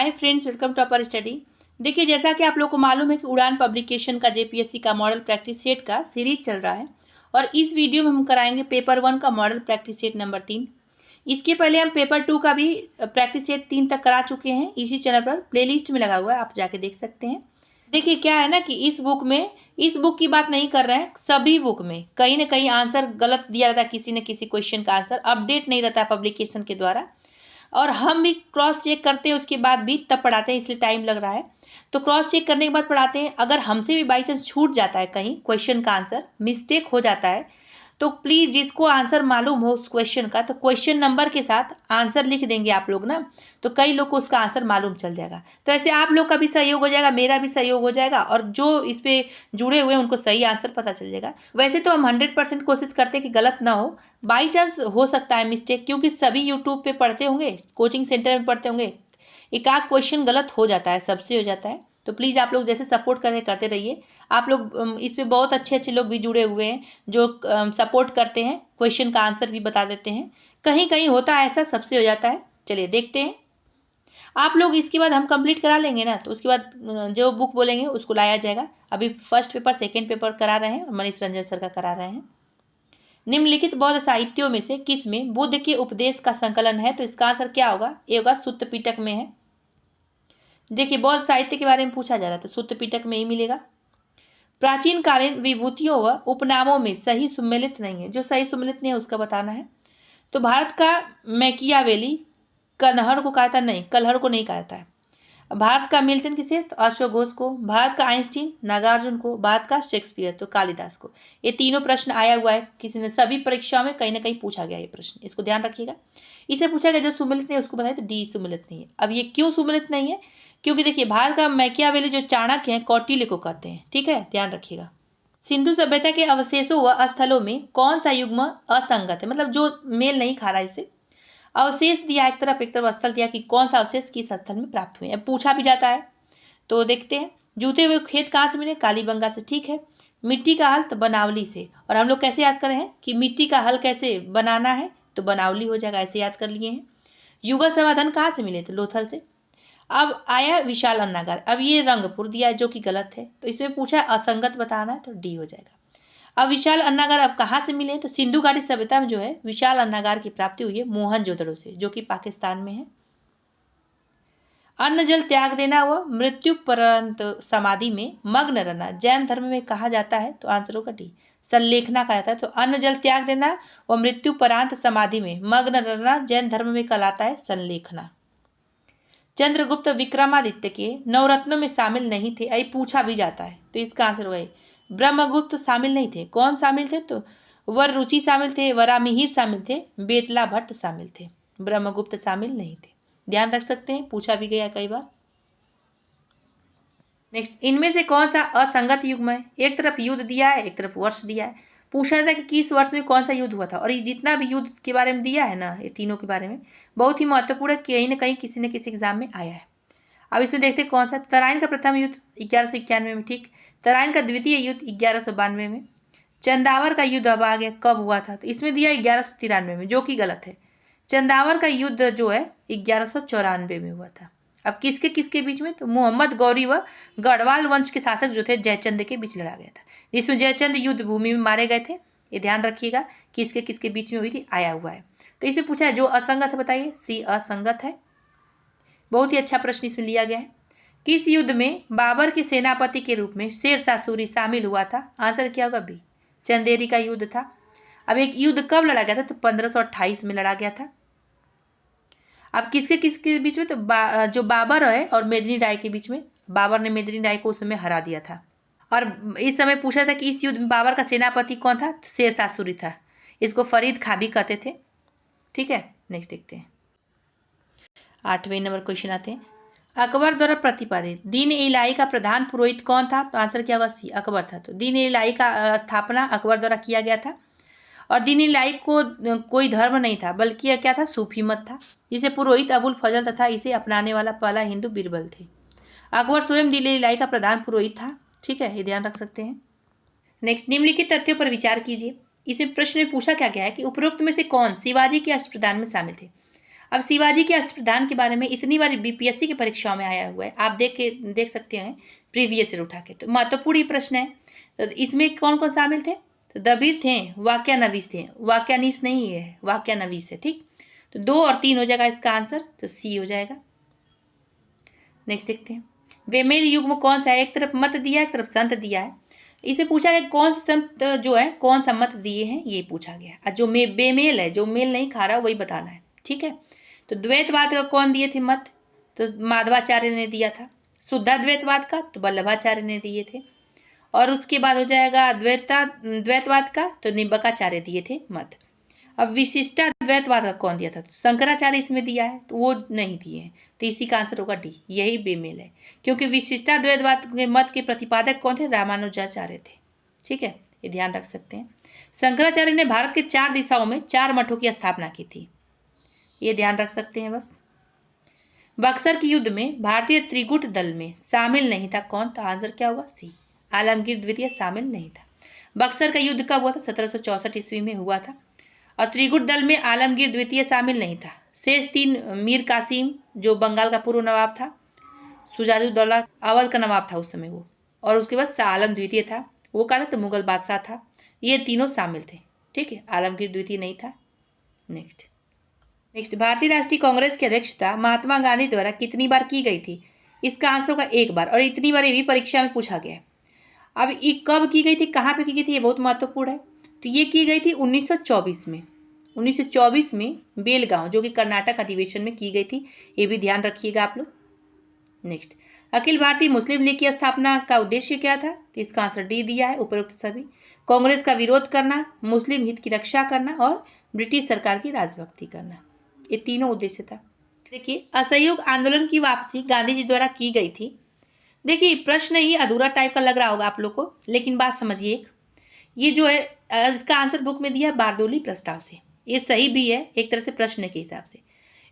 Hi friends, welcome to upper study. देखिए, जैसा कि आप लोग को मालूम है कि उड़ान पब्लिकेशन का जेपीएससी का मॉडल प्रैक्टिस सेट का सीरीज चल रहा है और इस वीडियो में हम कराएंगे पेपर 1 का मॉडल प्रैक्टिस सेट नंबर 3। इसके पहले हम पेपर 2 का भी प्रैक्टिस सेट 3 तक करा चुके हैं। इसी चैनल पर प्लेलिस्ट में लगा हुआ है, आप जाके देख सकते हैं। देखिए क्या है ना कि इस बुक की बात नहीं कर रहे हैं, सभी बुक में कहीं ना कहीं आंसर गलत दिया रहता है। किसी न किसी क्वेश्चन का आंसर अपडेट नहीं रहता है पब्लिकेशन के द्वारा, और हम भी क्रॉस चेक करते हैं उसके बाद भी तब पढ़ाते हैं, इसलिए टाइम लग रहा है। तो क्रॉस चेक करने के बाद पढ़ाते हैं। अगर हमसे भी बाई चांस छूट जाता है, कहीं क्वेश्चन का आंसर मिस्टेक हो जाता है, तो प्लीज़ जिसको आंसर मालूम हो उस क्वेश्चन का, तो क्वेश्चन नंबर के साथ आंसर लिख देंगे आप लोग ना, तो कई लोग को उसका आंसर मालूम चल जाएगा। तो ऐसे आप लोग का भी सहयोग हो जाएगा, मेरा भी सहयोग हो जाएगा, और जो इस पे जुड़े हुए हैं उनको सही आंसर पता चल जाएगा। वैसे तो हम 100% कोशिश करते हैं कि गलत ना हो, बाई चांस हो सकता है मिस्टेक, क्योंकि सभी यूट्यूब पे पढ़ते होंगे, कोचिंग सेंटर में पढ़ते होंगे, एक आध क्वेश्चन गलत हो जाता है, सबसे हो जाता है। तो प्लीज़ आप लोग जैसे सपोर्ट करते रहिए। आप लोग इस पे बहुत अच्छे लोग भी जुड़े हुए हैं जो सपोर्ट करते हैं, क्वेश्चन का आंसर भी बता देते हैं। कहीं कहीं होता है ऐसा, सबसे हो जाता है। चलिए देखते हैं। आप लोग इसके बाद हम कंप्लीट करा लेंगे ना, तो उसके बाद जो बुक बोलेंगे उसको लाया जाएगा। अभी फर्स्ट पेपर सेकेंड पेपर करा रहे हैं, मनीष रंजन सर का करा रहे हैं। निम्नलिखित बौद्ध साहित्यों में से किस में बुद्ध के उपदेश का संकलन है? तो इसका आंसर क्या होगा? ये होगा सुत्त पिटक में है। देखिए, बौद्ध साहित्य के बारे में पूछा जा रहा था, सुत्त पिटक में ही मिलेगा। प्राचीन कालीन विभूतियों व उपनामों में सही सुमेलित नहीं है। जो सही सुमेलित नहीं है उसका बताना है। तो भारत का मैकियावेली कन्हर को कहा था, नहीं, कलहर को नहीं कहा था। भारत का मिल्टन किसे? तो अश्वघोष को। भारत का आइंस्टीन नागार्जुन को। भारत का शेक्सपियर तो कालिदास को। ये तीनों प्रश्न आया हुआ है, किसी ने सभी परीक्षाओं में कहीं ना कहीं पूछा गया ये प्रश्न, इसको ध्यान रखिएगा। इसे पूछा गया जो सुमेलित नहीं है उसको बताए, तो डी सुमेलित नहीं है। अब ये क्यों सुमेलित नहीं है? क्योंकि देखिए, भारत का मैकियावेली जो चाणक्य हैं, कौटिल्य को कहते हैं, ठीक है, ध्यान रखिएगा। सिंधु सभ्यता के अवशेषों व स्थलों में कौन सा युग्म असंगत है, मतलब जो मेल नहीं खा रहा है इसे। अवशेष दिया एक तरफ स्थल दिया कि कौन सा अवशेष किस स्थल में प्राप्त हुए। अब पूछा भी जाता है, तो देखते हैं। जूते हुए खेत कहाँ से मिले? कालीबंगा से, ठीक है। मिट्टी का हल? तो बनावली से। और हम लोग कैसे याद कर रहे हैं कि मिट्टी का हल कैसे बनाना है? तो बनावली हो जाएगा, ऐसे याद कर लिए हैं। युगल समाधान कहाँ से मिले? तो लोथल से। अब आया विशाल अन्नागार। अब ये रंगपुर दिया है जो कि गलत है, तो इसमें पूछा है असंगत बताना है, तो डी हो जाएगा। अब विशाल अन्नागार अब कहाँ से मिले? तो सिंधु घाटी सभ्यता में जो है विशाल अन्नागार की प्राप्ति हुई है मोहनजोदड़ो से, जो कि पाकिस्तान में है। अन्न जल त्याग देना व मृत्यु पर्यंत समाधि में मग्न रहना जैन धर्म में कहा जाता है, तो आंसर होगा डी, संलेखना कहा जाता है। तो अन्न जल त्याग देना व मृत्यु पर्यंत समाधि में मग्न रहना जैन धर्म में कहलाता है संलेखना। चंद्रगुप्त विक्रमादित्य के नवरत्नों में शामिल नहीं थे, यही पूछा भी जाता है, तो इसका आंसर वही ब्रह्मगुप्त शामिल नहीं थे। कौन शामिल थे? तो वररुचि शामिल थे, वरामिहिर शामिल थे, बेतला भट्ट शामिल थे, ब्रह्मगुप्त शामिल नहीं थे। ध्यान रख सकते हैं, पूछा भी गया कई बार। नेक्स्ट, इनमें से कौन सा असंगत युग्म है? एक तरफ युद्ध दिया है, एक तरफ वर्ष दिया है। पूछा था कि किस वर्ष में कौन सा युद्ध हुआ था, और ये जितना भी युद्ध के बारे में दिया है ना, ये तीनों के बारे में बहुत ही महत्वपूर्ण है, कहीं ना कहीं किसी न किसी एग्जाम में आया है। अब इसमें देखते हैं कौन सा। तराइन का प्रथम युद्ध 1191 में, ठीक। तराइन का द्वितीय युद्ध 1192 में। चंदावर का युद्ध अब आ गया, कब हुआ था? तो इसमें दिया 1193 में, जो कि गलत है। चंदावर का युद्ध जो है 1194 में हुआ था। अब किसके किसके बीच में? तो मोहम्मद गौरी व गढ़वाल वंश के शासक जो थे जयचंद के बीच लड़ा गया था, जिसमें जयचंद युद्ध भूमि में मारे गए थे। ये ध्यान रखिएगा, किसके किसके बीच में हुई थी, आया हुआ है। तो इसमें पूछा है जो असंगत है, बताइए। सी असंगत है। बहुत ही अच्छा प्रश्न इसमें लिया गया है। किस युद्ध में बाबर के सेनापति के रूप में शेरशाह सूरी शामिल हुआ था? आंसर क्या होगा? बी, चंदेरी का युद्ध था। अब एक युद्ध कब लड़ा गया था? तो 1528 में लड़ा गया था। अब किसके किसके बीच में? तो जो बाबर है और मेदिनी राय के बीच में। बाबर ने मेदिनी राय को उस समय हरा दिया था। और इस समय पूछा था कि इस युद्ध में बाबर का सेनापति कौन था? तो शेरशाह सूरी था। इसको फरीद खां भी कहते थे, ठीक है। नेक्स्ट देखते हैं, 8वें नंबर क्वेश्चन आते हैं। अकबर द्वारा प्रतिपादित दीन इलाही का प्रधान पुरोहित कौन था? तो आंसर क्या होगा? सी, अकबर था। तो दीन इलाही का स्थापना अकबर द्वारा किया गया था। और दीन इलाही को कोई धर्म नहीं था, बल्कि यह क्या था? सूफी मत था, जिसे पुरोहित अबुल फजल तथा इसे अपनाने वाला पहला हिंदू बीरबल थे। अकबर स्वयं दीन इलाही का प्रधान पुरोहित था, ठीक है, ये ध्यान रख सकते हैं। नेक्स्ट, निम्नलिखित तथ्यों पर विचार कीजिए। इसे प्रश्न में पूछा क्या गया है कि उपरोक्त में से कौन शिवाजी के अष्टप्रधान में शामिल थे? अब शिवाजी के अष्टप्रधान के बारे में इतनी बार बीपीएससी की परीक्षाओं में आया हुआ है, आप देख सकते हैं प्रीवियस ईयर उठा के, तो महत्वपूर्ण प्रश्न है। तो इसमें कौन कौन शामिल थे? तो दबीर थे, वाक्यानवीस थे, वाक्यानीस नहीं है, वाक्यानवीस है, ठीक। तो 2 और 3 हो जाएगा इसका आंसर, तो सी हो जाएगा। नेक्स्ट देखते हैं, बेमेल युग्म कौन सा है? एक तरफ मत दिया है, एक तरफ संत दिया है। इसे पूछा गया कौन सा संत जो है कौन सा मत दिए हैं, ये पूछा गया। और जो बेमेल है, जो मेल नहीं खा रहा वही बताना है, ठीक है। तो द्वैतवाद का कौन दिए थे मत? तो माधवाचार्य ने दिया था। शुद्धाद्वैतवाद का तो वल्लभाचार्य ने दिए थे। और उसके बाद हो जाएगा द्वैतवाद का, तो निम्बकाचार्य दिए थे मत। अब विशिष्टाद्वैतवाद का कौन दिया था? तो शंकराचार्य इसमें दिया है, तो वो नहीं दिए हैं, तो इसी का आंसर होगा डी, यही बेमेल है। क्योंकि विशिष्टाद्वैतवाद के मत के प्रतिपादक कौन थे? रामानुजाचार्य थे, ठीक है, ये ध्यान रख सकते हैं। शंकराचार्य ने भारत के 4 दिशाओं में 4 मठों की स्थापना की थी, ये ध्यान रख सकते हैं बस। बक्सर के युद्ध में भारतीय त्रिगुट दल में शामिल नहीं था कौन? तो आंसर क्या होगा? सी, आलमगीर द्वितीय शामिल नहीं था। बक्सर का युद्ध कब हुआ था? 1764 ईस्वी में हुआ था। और त्रिगुट दल में आलमगीर द्वितीय शामिल नहीं था। शेष 3 मीर कासिम जो बंगाल का पूर्व नवाब था, सुजाउद्दौला अवध का नवाब था उस समय वो, और उसके बाद शाह आलम द्वितीय था, वो कहा था तो मुगल बादशाह था, ये तीनों शामिल थे, ठीक है, आलमगीर द्वितीय नहीं था। नेक्स्ट भारतीय राष्ट्रीय कांग्रेस की अध्यक्षता महात्मा गांधी द्वारा कितनी बार की गई थी? इसका आंसर होगा 1 बार, और इतनी बार ये भी परीक्षा में पूछा गया है। अब ये कब की गई थी, कहाँ पे की गई थी, ये बहुत महत्वपूर्ण है। तो ये की गई थी 1924 में। 1924 में बेलगांव जो कि कर्नाटक अधिवेशन में की गई थी, ये भी ध्यान रखिएगा आप लोग। नेक्स्ट, अखिल भारतीय मुस्लिम लीग की स्थापना का उद्देश्य क्या था? तो इसका आंसर डी दिया है, उपरोक्त सभी। कांग्रेस का विरोध करना, मुस्लिम हित की रक्षा करना और ब्रिटिश सरकार की राजभक्ति करना, ये तीनों उद्देश्य था। देखिए, असहयोग आंदोलन की वापसी गांधी जी द्वारा की गई थी। देखिए, प्रश्न ही अधूरा टाइप का लग रहा होगा आप लोग को, लेकिन बात समझिए, ये जो है इसका आंसर बुक में दिया है बारदोली प्रस्ताव से, ये सही भी है एक तरह से प्रश्न के हिसाब से।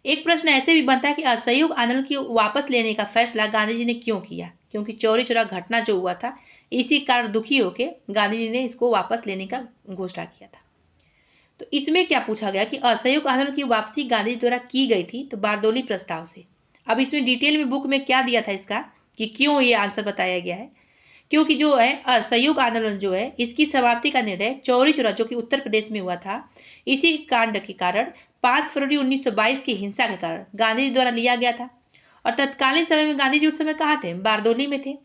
एक प्रश्न ऐसे भी बनता है कि असहयोग आंदोलन की वापस लेने का फैसला गांधी जी ने क्यों किया? क्योंकि चौरी चौरा घटना जो हुआ था, इसी कारण दुखी होकर गांधी जी ने इसको वापस लेने का घोषणा किया था। तो इसमें क्या पूछा गया कि असहयोग आंदोलन की वापसी गांधी जी द्वारा की गई थी, तो बारदोली प्रस्ताव से। अब इसमें डिटेल में बुक में क्या दिया था इसका कि क्यों ये आंसर बताया गया है, क्योंकि जो है असहयोग आंदोलन जो है इसकी समाप्ति का निर्णय चौरी चौरा जो कि उत्तर प्रदेश में हुआ था, इसी कांड के कारण 5 फरवरी 1922 की हिंसा के कारण गांधी जी द्वारा लिया गया था। और तत्कालीन समय में गांधी जी उस समय कहाँ थे? बारदोली में थे।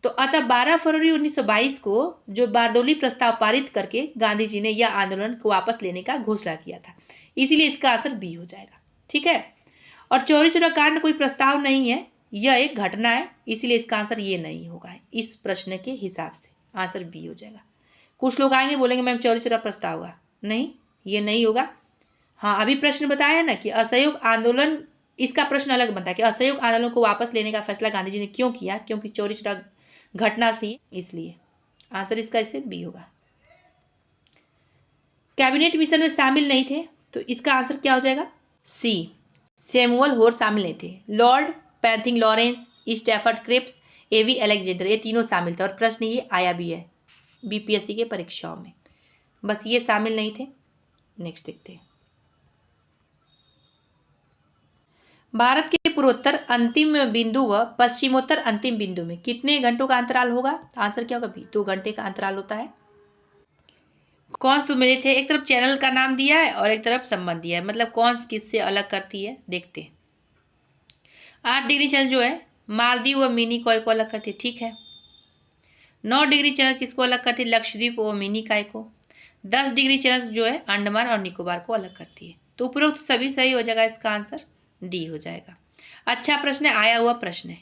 तो अतः 12 फरवरी 1922 को जो बारदोली प्रस्ताव पारित करके गांधी जी ने यह आंदोलन को वापस लेने का घोषणा किया था, इसीलिए इसका आंसर बी हो जाएगा, ठीक है। और चौरी चौरा कांड कोई प्रस्ताव नहीं है, यह एक घटना है, इसीलिए इसका आंसर ये नहीं होगा इस प्रश्न के हिसाब से, आंसर बी हो जाएगा। कुछ लोग आएंगे बोलेंगे मैम चौरी चौरा प्रस्ताव होगा, नहीं, ये नहीं होगा। हाँ, अभी प्रश्न बताया ना कि असहयोग आंदोलन, इसका प्रश्न अलग बनता है कि असहयोग आंदोलन को वापस लेने का फैसला गांधी जी ने क्यों किया? क्योंकि चौरी चौरा घटना से, इसलिए आंसर इसका इससे बी होगा। कैबिनेट मिशन में शामिल नहीं थे, तो इसका आंसर क्या हो जाएगा? सी, सैमुअल होर शामिल नहीं थे। लॉर्ड पैथिंग लॉरेंस, स्टैफर्ड क्रिप्स, एवी अलेक्जेंडर, ये तीनों शामिल थे, और प्रश्न ये आया भी है बीपीएससी के परीक्षाओं में, बस ये शामिल नहीं थे। नेक्स्ट देखते हैं, भारत के पूर्वोत्तर अंतिम बिंदु व पश्चिमोत्तर अंतिम बिंदु में कितने घंटों का अंतराल होगा? आंसर क्या होगा? 2 घंटे का अंतराल होता है। कौन सुमेलित है? एक तरफ चैनल का नाम दिया है और एक तरफ संबंध दिया है, मतलब कौन किससे अलग करती है, देखते हैं। 8 डिग्री चैनल जो है मालदीव व मिनी कॉय को अलग करती है, ठीक है। 9 डिग्री चैनल किसको अलग करती है? लक्षद्वीप व मिनी काय को। 10 डिग्री चैनल जो है अंडमान और निकोबार को अलग करती है। तो उपरोक्त सभी सही हो जाएगा, इसका आंसर डी हो जाएगा। अच्छा प्रश्न है, आया हुआ प्रश्न है।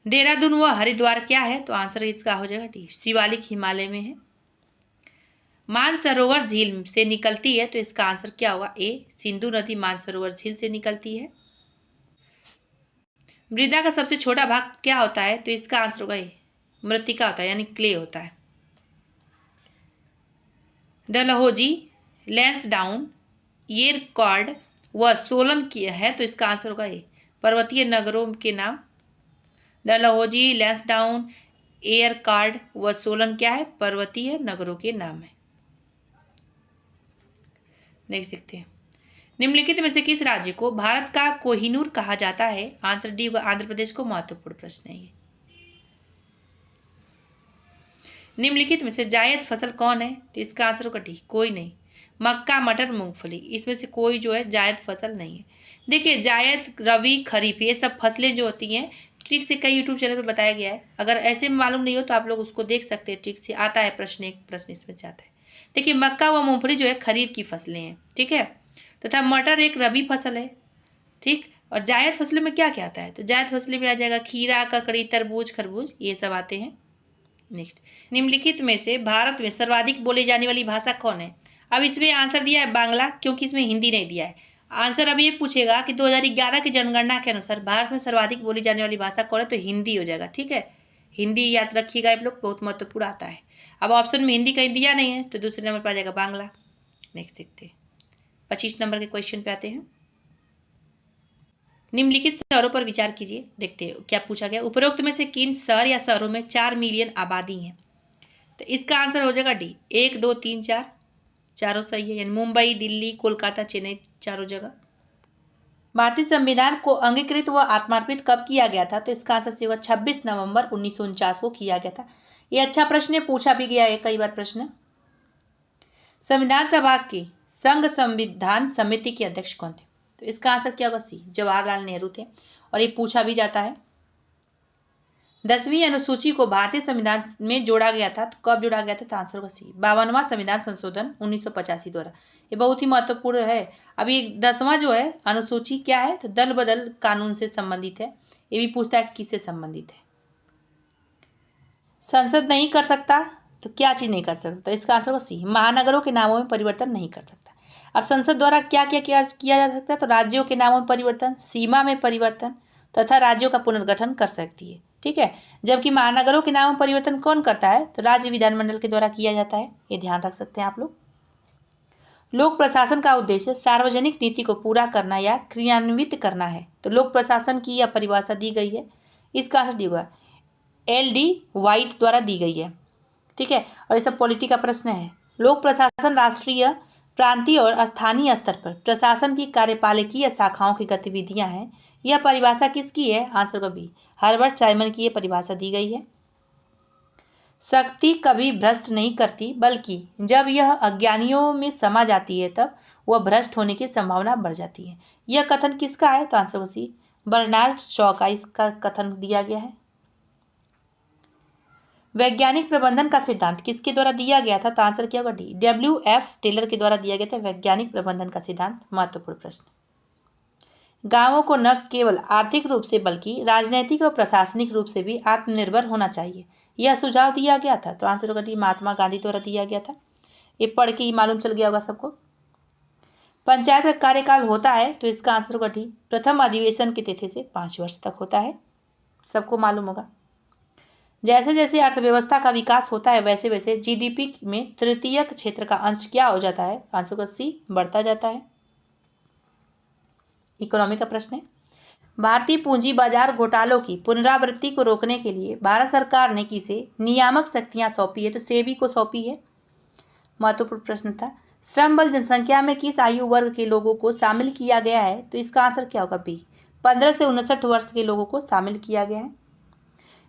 देहरादून व हरिद्वार क्या है? तो आंसर इसका हो जाएगा डी, शिवालिक हिमालय में है। मानसरोवर झील से निकलती है, तो इसका आंसर क्या होगा? ए, सिंधु नदी मानसरोवर झील से निकलती है। मृदा का सबसे छोटा भाग क्या होता है? तो इसका आंसर होगा ए, मृत्तिका होता है, यानी क्ले होता है। डलहौजी, लैंसडाउन, येरकॉर्ड व सोलन की है, तो इसका आंसर होगा ए, पर्वतीय नगरों के नाम। डलहौजी, लैंसडाउन, येरकॉर्ड व सोलन क्या है? पर्वतीय नगरों के नाम है। नेक्स्ट देखते हैं, निम्नलिखित में से किस राज्य को भारत का कोहिनूर कहा जाता है? आंसर डी होगा आंध्र प्रदेश को। महत्वपूर्ण प्रश्न है ये। निम्नलिखित में से जायद फसल कौन है? तो इसका आंसर होगा डी, कोई नहीं। मक्का, मटर, मूंगफली, इसमें से कोई जो है जायद फसल नहीं है। देखिए जायद, रबी, खरीफ, ये सब फसलें जो होती हैं ठीक से कई यूट्यूब चैनल पर बताया गया है। अगर ऐसे मालूम नहीं हो तो आप लोग उसको देख सकते हैं, ठीक से आता है प्रश्न, एक प्रश्न इसमें से आता है। देखिए मक्का व मूंगफली जो है खरीफ की फसलें हैं, ठीक है, तथा मटर एक रबी फसल है, ठीक। और जायद फसलों में क्या क्या आता है? तो जायद फसलें में आ जाएगा खीरा, ककड़ी, तरबूज, खरबूज, ये सब आते हैं। नेक्स्ट, निम्नलिखित में से भारत में सर्वाधिक बोली जाने वाली भाषा कौन है? अब इसमें आंसर दिया है बांग्ला, क्योंकि इसमें हिंदी नहीं दिया है। आंसर अब ये पूछेगा कि 2011 की जनगणना के अनुसार भारत में सर्वाधिक बोली जाने वाली भाषा कौन है? तो हिंदी हो जाएगा, ठीक है। हिंदी याद रखिएगा आप लोग, बहुत महत्वपूर्ण आता है। अब ऑप्शन में हिंदी कहीं दिया नहीं है तो दूसरे नंबर पर आ जाएगा बांग्ला। नेक्स्ट देखते हैं, 25 नंबर के क्वेश्चन पे आते हैं। निम्नलिखित शहरों पर विचार कीजिए। देखते हैं क्या पूछा गया। उपरोक्त में से किन शहर या शहरों में 4 मिलियन आबादी है? तो इसका आंसर हो जाएगा डी, 1, 2, 3, 4, चारों सही है। यानी मुंबई, दिल्ली, कोलकाता, चेन्नई, चारों जगह। भारतीय संविधान को अंगीकृत व आत्मार्पित कब किया गया था? तो इसका आंसर होगा 26 नवंबर 1949 को किया गया था। ये अच्छा प्रश्न है, पूछा भी गया है कई बार प्रश्न। संविधान सभा की संघ संविधान समिति के अध्यक्ष कौन थे? तो इसका आंसर क्या होगा? सी, जवाहरलाल नेहरू थे। और ये पूछा भी जाता है। 10वीं अनुसूची को भारतीय संविधान में जोड़ा गया था, तो कब जोड़ा गया था? तो आंसर होगा सी, 52वां संविधान संशोधन 1985 द्वारा। ये बहुत ही महत्वपूर्ण है। अभी 10वां जो है अनुसूची क्या है? तो दल बदल कानून से संबंधित है। ये भी पूछता है किससे संबंधित है। संसद नहीं कर सकता, तो क्या चीज नहीं कर सकता? तो इसका आंसर होगा सी, महानगरों के नामों में परिवर्तन नहीं कर सकता। अब संसद द्वारा क्या क्या किया जा सकता है? तो राज्यों के नामों में परिवर्तन, सीमा में परिवर्तन तथा राज्यों का पुनर्गठन कर सकती है, ठीक है। जबकि महानगरों के नाम में परिवर्तन कौन करता है? तो राज्य विधानमंडल के द्वारा किया जाता है। ये ध्यान रख सकते हैं आप लोग। लोक प्रशासन का उद्देश्य सार्वजनिक नीति को पूरा करना या क्रियान्वित करना है। तो लोक प्रशासन की यह परिभाषा दी गई है, इसका आंसर डी होगा, LD वाइट द्वारा दी गई है, ठीक है। और ये सब पॉलिटी का प्रश्न है। लोक प्रशासन राष्ट्रीय, प्रांतीय और स्थानीय स्तर पर प्रशासन की कार्यपालिकीय शाखाओं की गतिविधियां हैं। यह परिभाषा किसकी है? आंसर का बी, हर्बर्ट साइमन की यह परिभाषा दी गई है। शक्ति कभी भ्रष्ट नहीं करती, बल्कि जब यह अज्ञानियों में समा जाती है तब वह भ्रष्ट होने की संभावना बढ़ जाती है। यह कथन किसका है? तो आंसर सी, बर्नार्ड शॉ का इसका कथन दिया गया है। वैज्ञानिक प्रबंधन का सिद्धांत किसके द्वारा दिया गया था? तो आंसर क्या होगा डी, WF टेलर के द्वारा दिया गया था वैज्ञानिक प्रबंधन का सिद्धांत। महत्वपूर्ण प्रश्न। गांवों को न केवल आर्थिक रूप से बल्कि राजनैतिक और प्रशासनिक रूप से भी आत्मनिर्भर होना चाहिए, यह सुझाव दिया गया था। तो आंसर होगा डी, महात्मा गांधी द्वारा दिया गया था। ये पढ़ के ही मालूम चल गया होगा सबको। पंचायत का कार्यकाल होता है, तो इसका आंसर होगा डी, प्रथम अधिवेशन की तिथि से 5 वर्ष तक होता है, सबको मालूम होगा। जैसे जैसे अर्थव्यवस्था का विकास होता है वैसे वैसे GDP में तृतीयक क्षेत्र का अंश क्या हो जाता है? आंसर का सी, बढ़ता जाता है। इकोनॉमी का प्रश्न है। भारतीय पूंजी बाजार घोटालों की पुनरावृत्ति को रोकने के लिए भारत सरकार ने किसे नियामक शक्तियां सौंपी है? तो सेबी को सौंपी है। महत्वपूर्ण प्रश्न था। श्रम बल जनसंख्या में किस आयु वर्ग के लोगों को शामिल किया गया है? तो इसका आंसर क्या होगा? बी, 15 से 59 वर्ष के लोगों को शामिल किया गया है।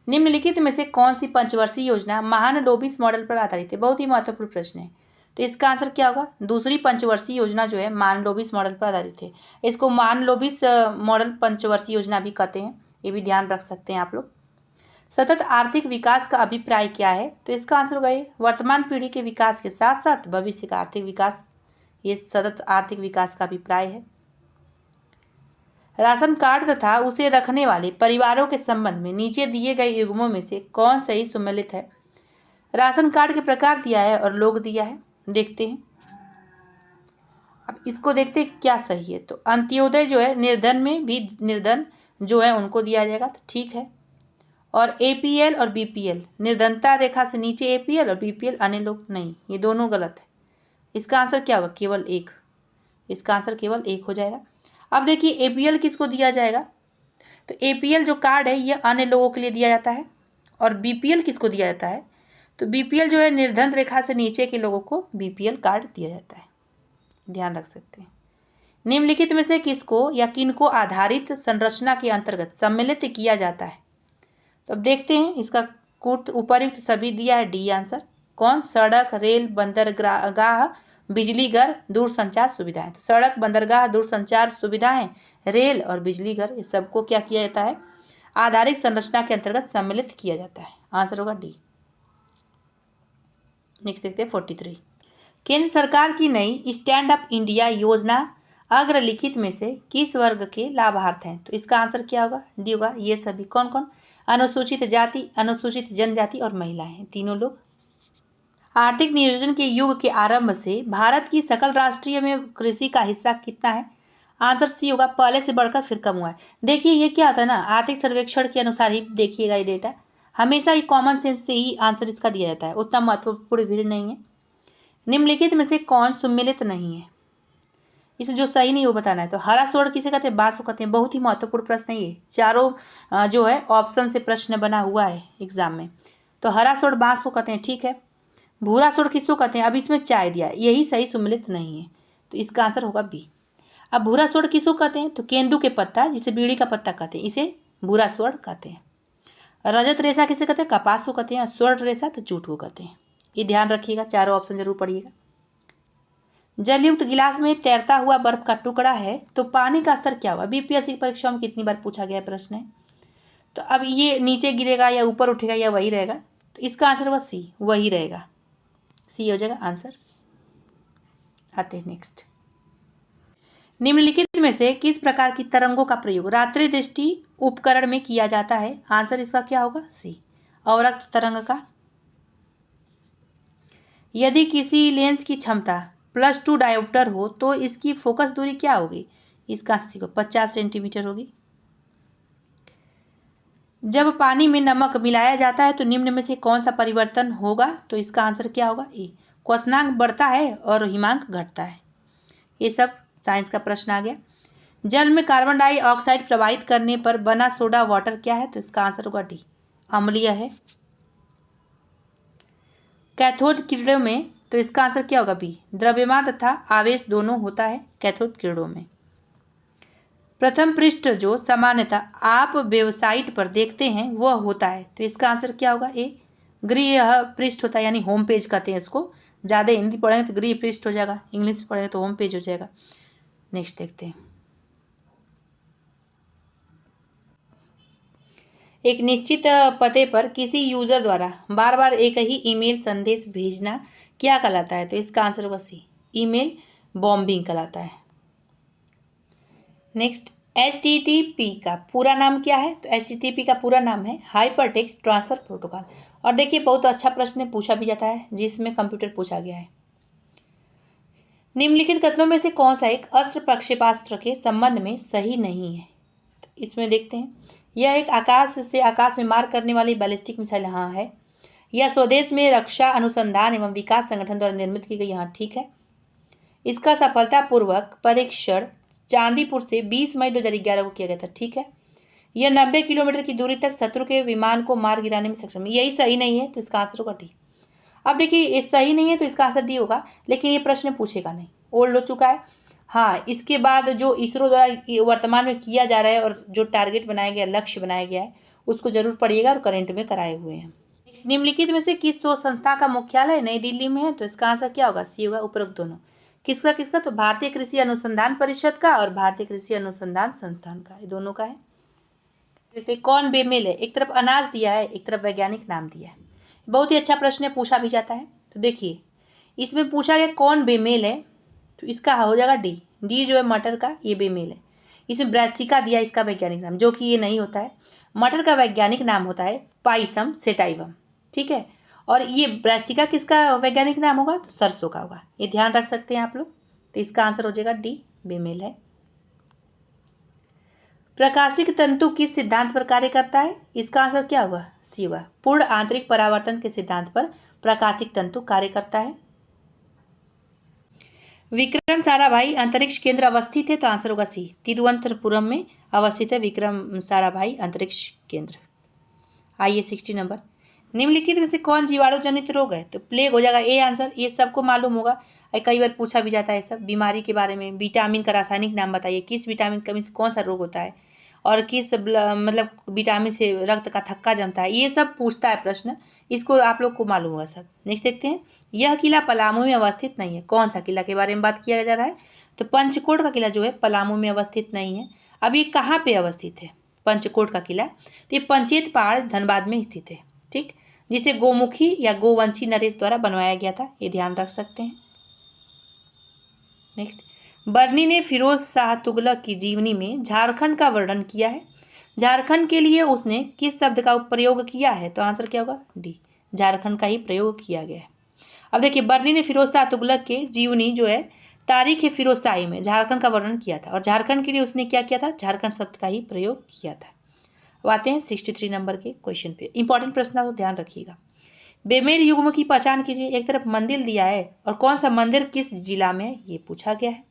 निम्नलिखित में से कौन सी पंचवर्षीय योजना महालनोबिस मॉडल पर आधारित है? बहुत ही महत्वपूर्ण प्रश्न है। तो इसका आंसर क्या होगा? दूसरी पंचवर्षीय योजना जो है महालनोबिस मॉडल पर आधारित है। इसको महालनोबिस मॉडल पंचवर्षीय योजना भी कहते हैं, ये भी ध्यान रख सकते हैं आप लोग। सतत आर्थिक विकास का अभिप्राय क्या है? तो इसका आंसर होगा वर्तमान पीढ़ी के विकास के साथ साथ भविष्य का आर्थिक विकास, ये सतत आर्थिक विकास का अभिप्राय है। राशन कार्ड तथा उसे रखने वाले परिवारों के संबंध में नीचे दिए गए युग्मों में से कौन सही सम्मिलित है? राशन कार्ड के प्रकार दिया है और लोग दिया है, देखते हैं। अब इसको देखते हैं क्या सही है। तो अंत्योदय जो है निर्धन में भी निर्धन जो है उनको दिया जाएगा, तो ठीक है। और APL और BPL, निर्धनता रेखा से नीचे APL और BPL अन्य लोग नहीं, ये दोनों गलत है। इसका आंसर क्या होगा? केवल एक। इसका आंसर केवल एक हो जाएगा। अब देखिए APL किसको दिया जाएगा? तो APL जो कार्ड है ये अन्य लोगों के लिए दिया जाता है। और BPL किसको दिया जाता है? तो BPL जो है निर्धन रेखा से नीचे के लोगों को BPL कार्ड दिया जाता है, ध्यान रख सकते हैं। निम्नलिखित में से किसको या किनको आधारित संरचना के अंतर्गत सम्मिलित किया जाता है? तो अब देखते हैं इसका कुट उपयुक्त सभी दिया है, डी आंसर। कौन? सड़क, रेल, बंदरगाह, बिजली घर, दूरसंचार सुविधाएं। तो सड़क, बंदरगाह, दूरसंचार सुविधाएं, रेल और बिजली घर, ये सबको क्या किया जाता है? आधारित संरचना के अंतर्गत सम्मिलित किया जाता है। आंसर होगा डी। नेक्स्ट देखते हैं 43। केंद्र सरकार की नई स्टैंड अप इंडिया योजना अग्रलिखित में से किस वर्ग के लाभार्थ हैं? तो इसका आंसर क्या होगा? डी होगा। ये सभी कौन कौन? अनुसूचित जाति, अनुसूचित जनजाति और महिलाएं, तीनों लोग। आर्थिक नियोजन के युग के आरंभ से भारत की सकल राष्ट्रीय में कृषि का हिस्सा कितना है? आंसर सी होगा, पहले से बढ़कर फिर कम हुआ है। देखिए ये क्या होता है ना, आर्थिक सर्वेक्षण के अनुसार ही देखिएगा ये डेटा, हमेशा ही कॉमन सेंस से ही आंसर इसका दिया जाता है, उतना महत्वपूर्ण भी नहीं है। निम्नलिखित में से कौन सम्मिलित नहीं है? इसे जो सही नहीं वो बताना है। तो हरा स्वर्ण किसे कहते हैं? बांस को कहते हैं। बहुत ही महत्वपूर्ण प्रश्न है ये, चारों जो है ऑप्शन से प्रश्न बना हुआ है एग्जाम में। तो हरा स्वर्ण बांस को कहते हैं, ठीक है। भूरा स्वर्ण किसको कहते हैं? अब इसमें चाय दिया है, यही सही सम्मिलित नहीं है, तो इसका आंसर होगा बी। अब भूरा स्वर्ण किसको कहते हैं? तो केंदू के पत्ता, जिसे बीड़ी का पत्ता कहते हैं, इसे भूरा स्वर्ण कहते हैं। रजत रेशा किसे कहते हैं? कपास को कहते हैं। स्वर्ण रेशा तो जूट को कहते हैं। ये ध्यान रखिएगा, चारों ऑप्शन जरूर पढ़िएगा। जलयुक्त गिलास में तैरता हुआ बर्फ का टुकड़ा है तो पानी का स्तर क्या हुआ? बीपीएससी परीक्षा में कितनी बार पूछा गया प्रश्न है। तो अब ये नीचे गिरेगा या ऊपर उठेगा या वही रहेगा? तो इसका आंसर होगा सी, वही रहेगा, सी हो जाएगा आंसर। आते हैं नेक्स्ट। निम्नलिखित में से किस प्रकार की तरंगों का प्रयोग रात्रि दृष्टि उपकरण में किया जाता है? आंसर इसका क्या होगा? सी, अवरक्त तरंग का। यदि किसी लेंस की क्षमता +2 डायोप्टर हो तो इसकी फोकस दूरी क्या होगी? इसका आंसर 50 सेंटीमीटर होगी। जब पानी में नमक मिलाया जाता है तो निम्न में से कौन सा परिवर्तन होगा? तो इसका आंसर क्या होगा? ए, क्वथनांक बढ़ता है और हिमांक घटता है। ये सब साइंस का प्रश्न आ गया। जल में कार्बन डाइऑक्साइड प्रवाहित करने पर बना सोडा वाटर क्या है? तो इसका आंसर होगा डी, अम्लीय है। कैथोड किरणों में, तो इसका आंसर क्या होगा? बी, द्रव्यमान तथा आवेश दोनों होता है कैथोड किरणों में। प्रथम पृष्ठ जो सामान्यतः आप वेबसाइट पर देखते हैं वह होता है, तो इसका आंसर क्या होगा? ए, गृह पृष्ठ होता है, यानी होम पेज कहते हैं इसको। ज़्यादा हिंदी पढ़ेंगे तो गृह पृष्ठ हो जाएगा, इंग्लिश में पढ़ेंगे तो होम पेज हो जाएगा। नेक्स्ट देखते हैं। एक निश्चित पते पर किसी यूजर द्वारा बार बार एक ही ईमेल संदेश भेजना क्या कहलाता है? तो इसका आंसर होगा सी, ईमेल बॉम्बिंग कहलाता है। नेक्स्ट, HTTP का पूरा नाम क्या है? तो HTTP का पूरा नाम है हाइपर टेक्स्ट ट्रांसफर प्रोटोकॉल। और देखिए बहुत अच्छा प्रश्न पूछा भी जाता है जिसमें कंप्यूटर पूछा गया है। निम्नलिखित कथनों में से कौन सा एक अस्त्र प्रक्षेपास्त्र के संबंध में सही नहीं है? तो इसमें देखते हैं, यह एक आकाश से आकाश में मार करने वाली बैलिस्टिक मिसाइल, हाँ है। यह स्वदेश में रक्षा अनुसंधान एवं विकास संगठन द्वारा निर्मित की गई, यहाँ ठीक है। इसका सफलतापूर्वक परीक्षण चांदीपुर से 20 मई 2011 को किया गया था, ठीक है। यह 90 किलोमीटर की दूरी तक शत्रु के विमान को मार गिराने में सक्षम है, यही सही नहीं है, तो इसका आंसर होगा डी। अब देखिए ये सही नहीं है तो इसका आंसर डी होगा, लेकिन ये प्रश्न पूछेगा नहीं, ओल्ड हो चुका है। हाँ, इसके बाद जो इसरो द्वारा वर्तमान में किया जा रहा है और जो टारगेट बनाया गया, लक्ष्य बनाया गया है, उसको जरूर पढ़िएगा और करंट में कराए हुए हैं। निम्नलिखित में से किस शोध संस्था का मुख्यालय नई दिल्ली में है? तो इसका आंसर क्या होगा? सी होगा, उपरोक्त दोनों। किसका किसका? तो भारतीय कृषि अनुसंधान परिषद का और भारतीय कृषि अनुसंधान संस्थान का, ये दोनों का है। देखते कौन बेमेल है? एक तरफ अनाज दिया है, एक तरफ वैज्ञानिक नाम दिया है। बहुत ही अच्छा प्रश्न है, पूछा भी जाता है। तो देखिए इसमें पूछा गया कौन बेमेल है, तो इसका हो जाएगा डी। डी जो है मटर का, ये बेमेल है। इसमें ब्रैसिका दिया इसका वैज्ञानिक नाम, जो कि ये नहीं होता है। मटर का वैज्ञानिक नाम होता है पाइसम सेटाइवम, ठीक है। और ये ब्रैसिका किसका वैज्ञानिक नाम होगा? तो सरसों का होगा, ये ध्यान रख सकते हैं आप लोग। तो इसका आंसर हो जाएगा डी, बेमेल है। प्रकाशिक तंतु किस सिद्धांत पर कार्य करता है? इसका आंसर क्या होगा? सी होगा, पूर्ण आंतरिक परावर्तन के सिद्धांत पर प्रकाशिक तंतु कार्य करता है। विक्रम साराभाई अंतरिक्ष केंद्र अवस्थित है, तो आंसर होगा सी, तिरुवनंतपुरम में अवस्थित है विक्रम साराभाई अंतरिक्ष केंद्र। आइए 60 नंबर। निम्नलिखित में से कौन जीवाणु जनित रोग है? तो प्लेग हो जाएगा ए आंसर, ये सबको मालूम होगा। कई बार पूछा भी जाता है सब। बीमारी के बारे में, विटामिन का रासायनिक नाम बताइए, किस विटामिन की कमी से कौन सा रोग होता है, और किस मतलब विटामिन से रक्त का थक्का जमता है, ये सब पूछता है प्रश्न। इसको आप लोग को मालूम होगा सब। नेक्स्ट देखते हैं, यह किला पलामू में अवस्थित नहीं है। कौन सा किला के बारे में बात किया जा रहा है? तो पंचकोट का किला जो है पलामू में अवस्थित नहीं है। अब ये कहाँ पे अवस्थित है पंचकोट का किला? तो ये पंचेत पहाड़ धनबाद में स्थित है, ठीक, जिसे गोमुखी या गोवंशी नरेश द्वारा बनवाया गया था, ये ध्यान रख सकते हैं। नेक्स्ट, बर्नी ने फिरोज शाह तुगलक की जीवनी में झारखंड का वर्णन किया है। झारखंड के लिए उसने किस शब्द का प्रयोग किया है? तो आंसर क्या होगा? डी, झारखंड का ही प्रयोग किया गया है। अब देखिए, बर्नी ने फिरोज शाह तुगलक के जीवनी जो है तारीख फिरोज शाही में झारखंड का वर्णन किया था, और झारखंड के लिए उसने क्या किया था? झारखंड शब्द का ही प्रयोग किया था। अब आते हैं 63 नंबर के क्वेश्चन पे। इंपॉर्टेंट प्रश्न है तो ध्यान रखिएगा। बेमेल युग्म की पहचान कीजिए। एक तरफ मंदिर दिया है और कौन सा मंदिर किस जिला में है ये पूछा गया है।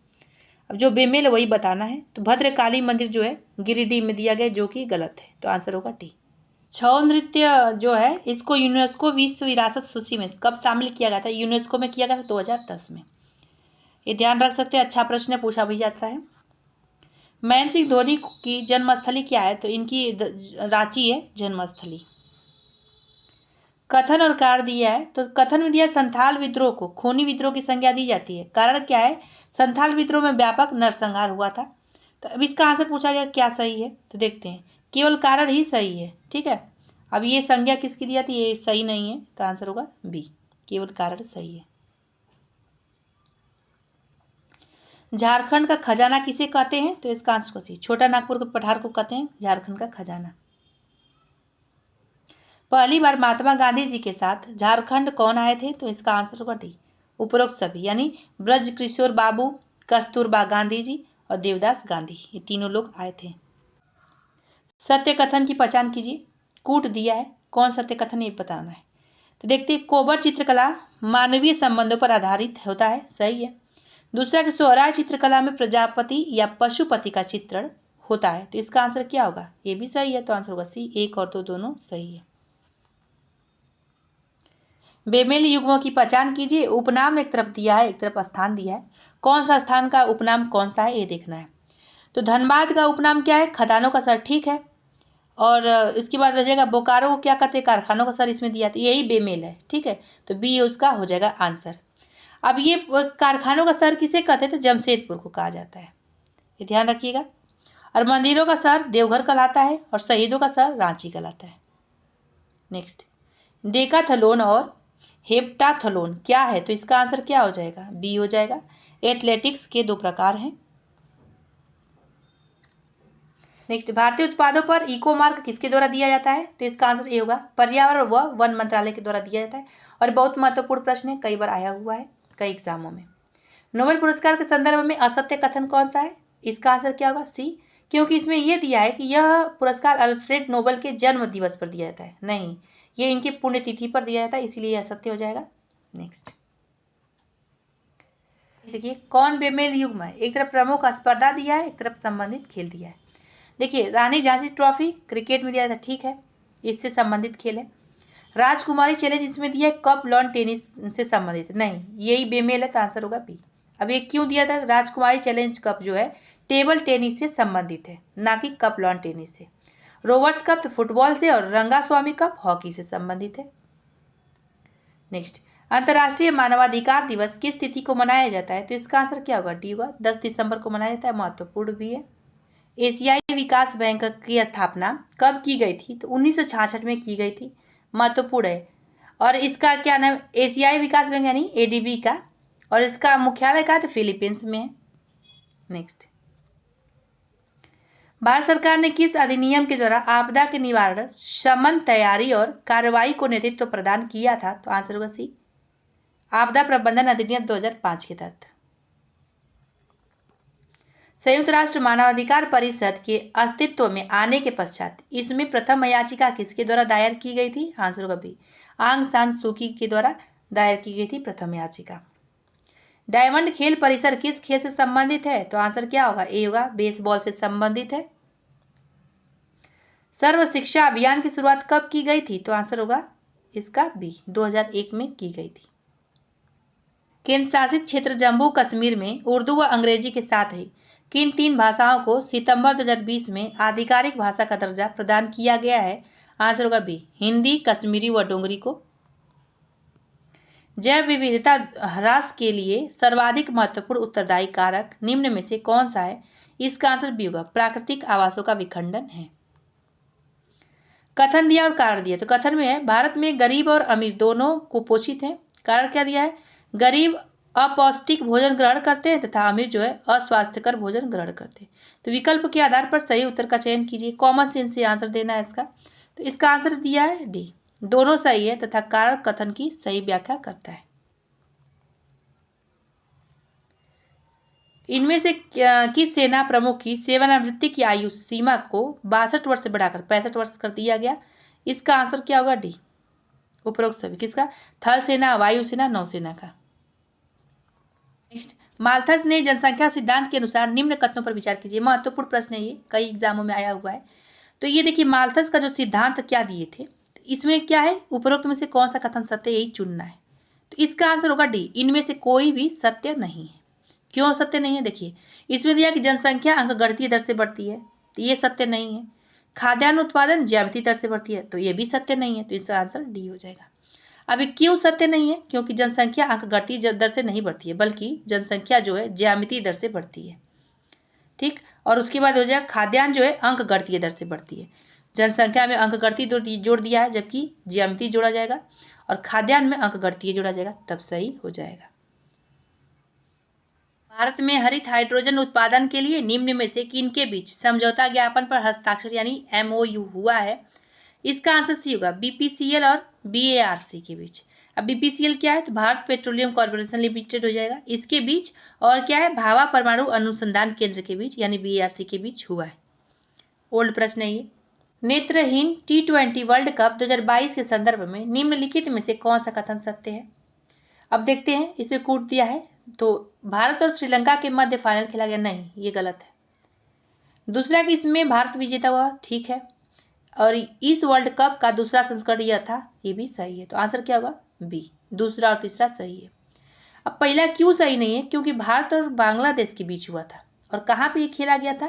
अब जो बेमेल वही बताना है। तो भद्रकाली मंदिर जो है गिरिडीह में दिया गया, जो कि गलत है, तो आंसर होगा डी। छऊ नृत्य जो है इसको यूनेस्को विश्व विरासत सूची में कब शामिल किया गया था? यूनेस्को में किया गया था 2010 में, ये ध्यान रख सकते हैं। अच्छा प्रश्न पूछा भी जाता है। महेंद्र सिंह धोनी की जन्मस्थली क्या है? तो इनकी रांची है जन्मस्थली। कथन और कारण दिया है। तो कथन में दिया संथाल विद्रोह को खूनी विद्रोह की संज्ञा दी जाती है। कारण क्या है? संथाल विद्रोह में व्यापक नरसंहार हुआ था। तो अब इसका आंसर पूछा गया क्या सही है? तो देखते हैं, केवल कारण ही सही है, ठीक है। अब ये संज्ञा किसकी दी जाती है? ये सही नहीं है, तो आंसर होगा बी, केवल कारण सही है। झारखंड का खजाना किसे कहते हैं? तो इसका आंसर सी, छोटा नागपुर के पठार को कहते हैं झारखंड का खजाना। पहली बार महात्मा गांधी जी के साथ झारखंड कौन आए थे? तो इसका आंसर होगा डी, उपरोक्त सभी, यानी ब्रज किशोर बाबू, कस्तूरबा गांधी जी और देवदास गांधी, ये तीनों लोग आए थे। सत्य कथन की पहचान कीजिए। कूट दिया है, कौन सत्य कथन ये बताना है। तो देखते हैं, कोबर चित्रकला मानवीय संबंधों पर आधारित होता है, सही है। दूसरा कि सोहराय चित्रकला में प्रजापति या पशुपति का चित्रण होता है, तो इसका आंसर क्या होगा? ये भी सही है, तो आंसर होगा सी, एक और दो दोनों सही है। बेमेल युग्मों की पहचान कीजिए। उपनाम एक तरफ दिया है, एक तरफ स्थान दिया है। कौन सा स्थान का उपनाम कौन सा है ये देखना है। तो धनबाद का उपनाम क्या है? खदानों का सर, ठीक है। और इसके बाद रह जाएगा बोकारो को क्या कहते हैं? कारखानों का सर इसमें दिया, तो यही बेमेल है, ठीक है। तो बी उसका हो जाएगा आंसर। अब ये कारखानों का सर किसे कहते हैं? तो जमशेदपुर को कहा जाता है, ये ध्यान रखिएगा। और मंदिरों का सर देवघर कहलाता है और शहीदों का सर रांची कहलाता है। नेक्स्ट, डेकाथलॉन और हेप्टाथलॉन क्या है? तो इसका आंसर क्या हो जाएगा? बी हो जाएगा। एथलेटिक्स के दो प्रकार हैं। नेक्स्ट, भारतीय उत्पादों पर इको मार्क किसके द्वारा दिया जाता है? तो इसका आंसर ये होगा, पर्यावरण व वन मंत्रालय के द्वारा दिया जाता है। और बहुत महत्वपूर्ण प्रश्न है, कई बार आया हुआ है कई एग्जामों में। नोबेल पुरस्कार के संदर्भ में असत्य कथन कौन सा है? इसका आंसर क्या होगा? सी, क्योंकि इसमें यह दिया है कि यह पुरस्कार अल्फ्रेड नोबेल के जन्म दिवस पर दिया जाता है, नहीं, ये इनकी पुण्यतिथि पर दिया जाता है, इसलिए यह सत्य हो जाएगा। नेक्स्ट देखिए, कौन बेमेल युग्म है? एक तरफ प्रमुख स्पर्धा दिया है, एक तरफ संबंधित खेल दिया है। देखिए, रानी झांसी ट्रॉफी क्रिकेट में दिया था, ठीक है, इससे संबंधित खेल है। राजकुमारी चैलेंज इसमें दिया है कप लॉन टेनिस से संबंधित, नहीं, यही बेमेल है, तो आंसर होगा बी। अब ये क्यों दिया था? राजकुमारी चैलेंज कप जो है टेबल टेनिस से संबंधित है, ना कि कप लॉन टेनिस से। रोवर्स कप फुटबॉल से और रंगास्वामी कप हॉकी से संबंधित है। नेक्स्ट, अंतर्राष्ट्रीय मानवाधिकार दिवस किस तिथि को मनाया जाता है? तो इसका आंसर क्या होगा? डी होगा, 10 दिसंबर को मनाया जाता है, महत्वपूर्ण भी है। एशियाई विकास बैंक की स्थापना कब की गई थी? तो 1966 में की गई थी, महत्वपूर्ण है। और इसका क्या नाम? एशियाई विकास बैंक यानी एडीबी का, और इसका मुख्यालय कहाँ? तो फिलीपींस में है। नेक्स्ट, भारत सरकार ने किस अधिनियम के द्वारा आपदा के निवारण, शमन तैयारी और कार्रवाई को नेतृत्व प्रदान किया था? तो आंसर होगा सी, आपदा प्रबंधन अधिनियम 2005 के तहत। संयुक्त राष्ट्र मानवाधिकार परिषद के अस्तित्व में आने के पश्चात इसमें प्रथम याचिका किसके द्वारा दायर की गई थी? आंसर होगा बी, आंग सान सूकी के द्वारा दायर की गई थी प्रथम याचिका। डायमंड खेल परिसर किस खेल से संबंधित है? तो आंसर क्या होगा? ए होगा, बेसबॉल से संबंधित है। सर्व शिक्षा अभियान की शुरुआत कब की गई थी? तो आंसर होगा इसका बी, 2001 में की गई थी। केंद्र शासित क्षेत्र जम्मू कश्मीर में उर्दू व अंग्रेजी के साथ ही किन 3 भाषाओं को सितंबर 2020 में आधिकारिक भाषा का दर्जा प्रदान किया गया है? आंसर होगा बी, हिंदी, कश्मीरी व डोगरी को। जैव विविधता ह्रास के लिए सर्वाधिक महत्वपूर्ण उत्तरदायी कारक निम्न में से कौन सा है? इसका आंसर बी होगा, प्राकृतिक आवासों का विखंडन है। कथन दिया और कारण दिया, तो कथन में है भारत में गरीब और अमीर दोनों कुपोषित हैं। कारण क्या दिया है? गरीब अपौष्टिक भोजन ग्रहण करते हैं तथा अमीर जो है अस्वास्थ्यकर भोजन ग्रहण करते हैं। तो विकल्प के आधार पर सही उत्तर का चयन कीजिए, कॉमन सेंस से आंसर देना है इसका। तो इसका आंसर दिया है डी, दोनों सही है तथा कारण कथन की सही व्याख्या करता है। इनमें से किस सेना प्रमुख की सेवानिवृत्ति की आयु सीमा को 62 वर्ष से बढ़ाकर 65 वर्ष कर दिया गया? इसका आंसर क्या होगा? डी, उपरोक्त सभी। किसका? थल सेना, वायुसेना, नौसेना का। नेक्स्ट, माल्थस ने जनसंख्या सिद्धांत के अनुसार निम्न कथनों पर विचार कीजिए। महत्वपूर्ण प्रश्न है ये, कई एग्जामों में आया हुआ है। तो ये देखिए माल्थस का जो सिद्धांत क्या दिए थे, इसमें क्या है? उपरोक्त में से कौन सा कथन सत्य, यही चुनना है। तो इसका आंसर होगा डी, इनमें से कोई भी सत्य नहीं है। क्यों सत्य नहीं है? देखिए इसमें दिया कि जनसंख्या अंकगणितीय दर से बढ़ती है, तो ये सत्य नहीं है। खाद्यान्न उत्पादन ज्यामितीय दर से बढ़ती है, तो ये भी सत्य नहीं है। तो इसका आंसर डी हो जाएगा। अभी क्यों सत्य नहीं है? क्योंकि जनसंख्या अंकगणितीय दर से नहीं बढ़ती है, बल्कि जनसंख्या जो है ज्यामितीय दर से बढ़ती है। ठीक, और उसके बाद हो जाएगा खाद्यान्न जो है अंकगणितीय दर से बढ़ती है। जनसंख्या में अंकगणितीय जोड़ दिया है, जबकि ज्यामितीय जोड़ा जाएगा, और खाद्यान्न में अंकगणितीय जोड़ा जाएगा, तब सही हो जाएगा। भारत में हरित हाइड्रोजन उत्पादन के लिए निम्न में से किनके बीच समझौता ज्ञापन पर हस्ताक्षर यानी MOU हुआ है? इसका आंसर सी होगा, BPCL और BARC के बीच। अब BPCL क्या है? तो भारत पेट्रोलियम कॉर्पोरेशन लिमिटेड हो जाएगा, इसके बीच। और क्या है? भाभा परमाणु अनुसंधान केंद्र के बीच यानी BARC के बीच हुआ है। ओल्ड प्रश्न है ये। नेत्रहीन T20 वर्ल्ड कप 2022 के संदर्भ में निम्नलिखित में से कौन सा कथन सत्य है? अब देखते हैं, इसमें कूट दिया है तो भारत और श्रीलंका के मध्य फाइनल खेला गया, नहीं ये गलत है। दूसरा कि इसमें भारत विजेता हुआ, ठीक है। और इस वर्ल्ड कप का दूसरा संस्करण यह था, ये भी सही है। तो आंसर क्या होगा? बी, दूसरा और तीसरा सही है। अब पहला क्यों सही नहीं है? क्योंकि भारत और बांग्लादेश के बीच हुआ था, और कहाँ पे ये खेला गया था?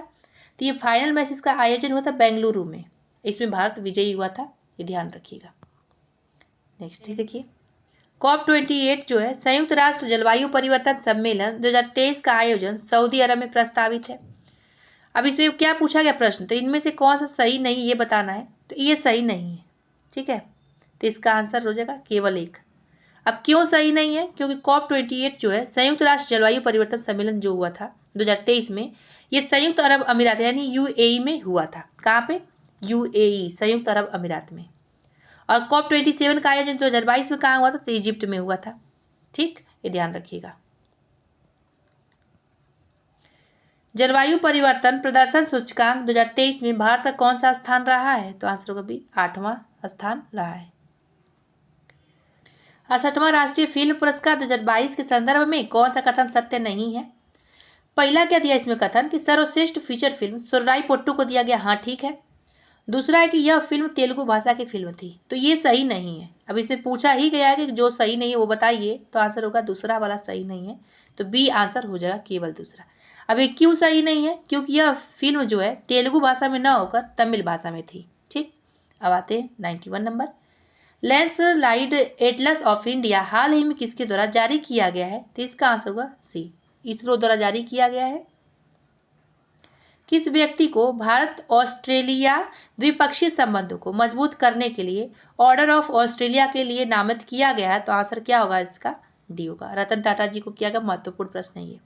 तो ये फाइनल मैच का आयोजन हुआ था बेंगलुरु में, इसमें भारत विजयी हुआ था, ये ध्यान रखिएगा। नेक्स्ट देखिए, COP28 जो है संयुक्त राष्ट्र जलवायु परिवर्तन सम्मेलन 2023 का आयोजन सऊदी अरब में प्रस्तावित है। अब इसमें क्या पूछा गया प्रश्न? तो इनमें से कौन सा सही नहीं ये बताना है। तो ये सही नहीं है, ठीक है। तो इसका आंसर हो जाएगा केवल एक। अब क्यों सही नहीं है? क्योंकि COP28 जो है संयुक्त राष्ट्र जलवायु परिवर्तन सम्मेलन जो हुआ था 2023 में, ये संयुक्त अरब अमीरात यानी UAE में हुआ था। कहाँ पे? UAE, संयुक्त अरब अमीरात में। और COP27 का आयोजन 2022 में कहाँ हुआ था? तो इजिप्ट में हुआ था। ठीक, ये ध्यान रखिएगा। जलवायु परिवर्तन प्रदर्शन सूचकांक 2023 में भारत का कौन सा स्थान रहा है? तो आंसर होगा बी, 8वां स्थान रहा है। 68वां राष्ट्रीय फिल्म पुरस्कार 2022 के संदर्भ में कौन सा कथन सत्य नहीं है? पहला क्या दिया इसमें कथन कि सर्वश्रेष्ठ फीचर फिल्म सुर्राई पोट्टू को दिया गया, हाँ ठीक है। दूसरा है कि यह फिल्म तेलुगु भाषा की फिल्म थी, तो ये सही नहीं है। अब इसे पूछा ही गया है कि जो सही नहीं है वो बताइए, तो आंसर होगा दूसरा वाला सही नहीं है, तो बी आंसर हो जाएगा केवल दूसरा। अब ये क्यों सही नहीं है? क्योंकि यह फिल्म जो है तेलुगु भाषा में न होकर तमिल भाषा में थी। ठीक, अब आते हैं 91 number. Landslide atlas of India हाल ही में किसके द्वारा जारी किया गया है? तो इसका आंसर होगा सी, इसरो द्वारा जारी किया गया है। किस व्यक्ति को भारत ऑस्ट्रेलिया द्विपक्षीय संबंधों को मजबूत करने के लिए ऑर्डर ऑफ ऑस्ट्रेलिया के लिए नामित किया गया है? तो आंसर क्या होगा इसका? डी होगा, रतन टाटा जी को किया गया। महत्वपूर्ण प्रश्न है ये।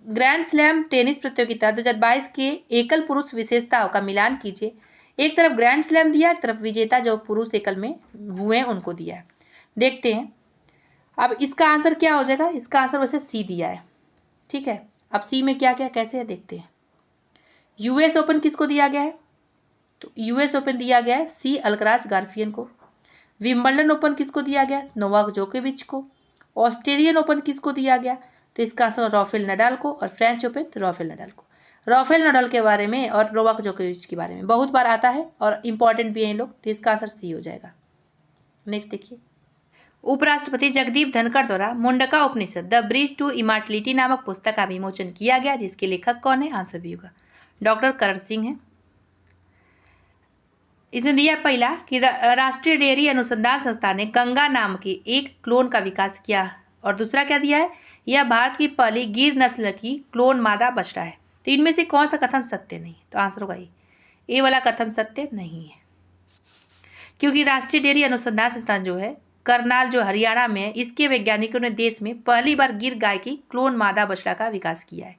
ग्रैंड स्लैम टेनिस प्रतियोगिता 2022 के एकल पुरुष विशेषताओं का मिलान कीजिए। एक तरफ ग्रैंड स्लैम दिया, एक तरफ विजेता जो पुरुष एकल में हुए हैं उनको दिया है। देखते हैं अब इसका आंसर क्या हो जाएगा। इसका आंसर वैसे सी दिया है, ठीक है। अब सी में क्या क्या कैसे है देखते हैं। US ओपन किसको दिया गया है? तो US ओपन दिया गया है सी अल्कराज गार्फियन को। विंबलडन ओपन किसको दिया गया? नोवाक जोकोविच को। ऑस्ट्रेलियन ओपन किसको दिया गया? तो इसका आंसर राफेल नडाल को। और फ्रेंच ओपन तो राफेल नडाल को। राफेल नडाल के बारे में और नोवाक जोकोविच के बारे में बहुत बार आता है और इंपॉर्टेंट भी है लोग, तो इसका आंसर सी हो जाएगा। नेक्स्ट देखिए, उपराष्ट्रपति जगदीप धनखड़ द्वारा मुंडका उपनिषद द ब्रिज टू इमॉर्टलिटी नामक पुस्तक का विमोचन किया गया, जिसके लेखक कौन है? आंसर भी होगा डॉक्टर करण सिंह है। इसने दिया पहला कि राष्ट्रीय डेयरी अनुसंधान संस्थान ने गंगा नाम के एक क्लोन का विकास किया, और दूसरा क्या दिया है? यह भारत की पहली गिर नस्ल की क्लोन मादा बछड़ा है। तो इनमें से कौन सा कथन सत्य नहीं? तो आंसर होगा ए वाला कथन सत्य नहीं है, क्योंकि राष्ट्रीय डेयरी अनुसंधान संस्थान जो है करनाल जो हरियाणा में है, इसके वैज्ञानिकों ने देश में पहली बार गिर गाय की क्लोन मादा बछड़ा का विकास किया है।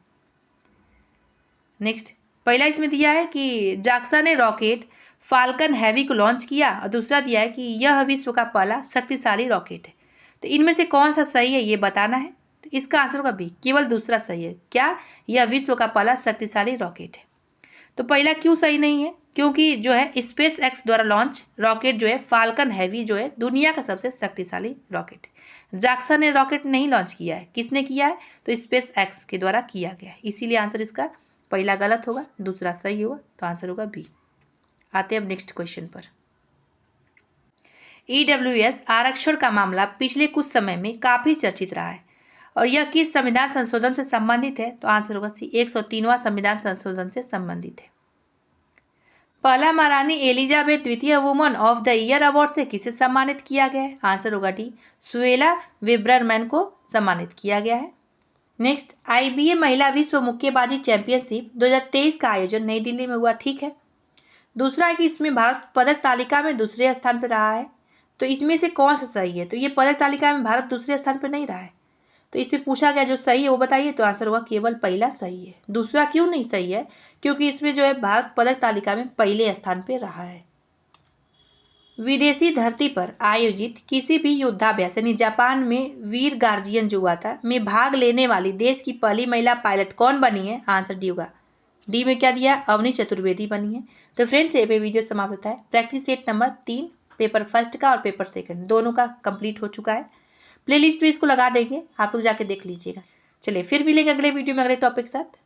नेक्स्ट, पहला इसमें दिया है कि जाक्सा ने रॉकेट फाल्कन हैवी को लॉन्च किया, और दूसरा दिया है कि यह विश्व का पहला शक्तिशाली रॉकेट है। तो इनमें से कौन सा सही है ये बताना है। तो इसका आंसर होगा बी, केवल दूसरा सही है। क्या? यह विश्व का पहला शक्तिशाली रॉकेट है। तो पहला क्यों सही नहीं है? क्योंकि जो है स्पेस एक्स द्वारा लॉन्च रॉकेट जो है फाल्कन हैवी जो है दुनिया का सबसे शक्तिशाली रॉकेट है। जाक्सा ने रॉकेट नहीं लॉन्च किया है, किसने किया है? तो स्पेस एक्स के द्वारा किया गया है। इसीलिए आंसर इसका पहला गलत होगा, दूसरा सही होगा, तो आंसर होगा बी। आते हैं अब नेक्स्ट क्वेश्चन पर। EWS आरक्षण का मामला पिछले कुछ समय में काफी चर्चित रहा है, और यह किस संविधान संशोधन से संबंधित है? तो आंसर होगा सी, 103वां संविधान संशोधन से संबंधित है। पहला महारानी एलिजाबेथ द्वितीय woman of the year award से किसे सम्मानित किया गया है? आंसर होगा डी, सुएला वेब्रमैन को सम्मानित किया गया है। नेक्स्ट, IBA महिला विश्व मुक्केबाजी चैंपियनशिप 2023 का आयोजन नई दिल्ली में हुआ, ठीक है। दूसरा है कि इसमें भारत पदक तालिका में दूसरे स्थान पर रहा है। तो इसमें से कौन सा सही है? तो ये पदक तालिका में भारत दूसरे स्थान पर नहीं रहा है। तो इससे पूछा गया जो सही है वो बताइए, तो आंसर होगा केवल पहला सही है। दूसरा क्यों नहीं सही है? क्योंकि इसमें जो है भारत पदक तालिका में पहले स्थान पर रहा है। विदेशी धरती पर आयोजित किसी भी युद्धाभ्यास यानी जापान में वीर गार्जियन जो हुआ था में भाग लेने वाली देश की पहली महिला पायलट कौन बनी है? आंसर डी होगा। डी में क्या दिया? अवनी चतुर्वेदी बनी है। तो फ्रेंड्स, ये पे वीडियो समाप्त होता है। Practice set number 3 paper first का और पेपर सेकंड दोनों का कंप्लीट हो चुका है। प्लेलिस्ट में इसको लगा देंगे, आप लोग जाके देख लीजिएगा। चलिए फिर मिलेंगे अगले वीडियो में अगले टॉपिक के साथ।